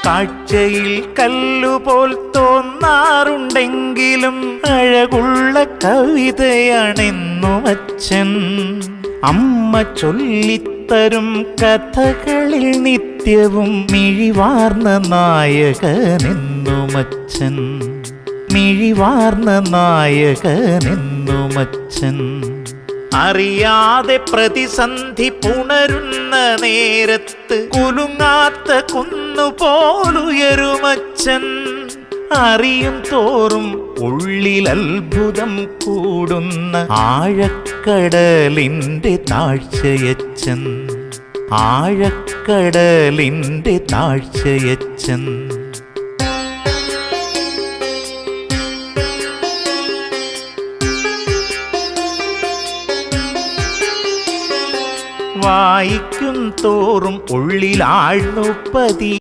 കാഴ്ചയിൽ കല്ലുപോൽ തോന്നാറുണ്ടെങ്കിലും അഴകുള്ള കവിതയാണെന്നും അച്ഛൻ. അമ്മ ചൊല്ലിത്തരും കഥകളിൽ നിത്യവും മിഴിവാർന്ന നായകനെന്നും അച്ഛൻ. മിഴിവാർന്ന നായകനെന്നുമച്ഛൻ. അറിയാതെ പ്രതിസന്ധി പുണരുന്ന നേരത്ത് കുലുങ്ങാത്ത കുന്നുപോലുയരുമച്ഛൻ. അറിയും തോറും ഉള്ളിൽ അത്ഭുതം കൂടുന്ന ആഴക്കടലിൻ്റെ താഴ്ചയച്ഛൻ. ആഴക്കടലിൻ്റെ താഴ്ചയച്ഛൻ. വായിക്കും തോറും ഉള്ളിലാഴ്ന്നു പതി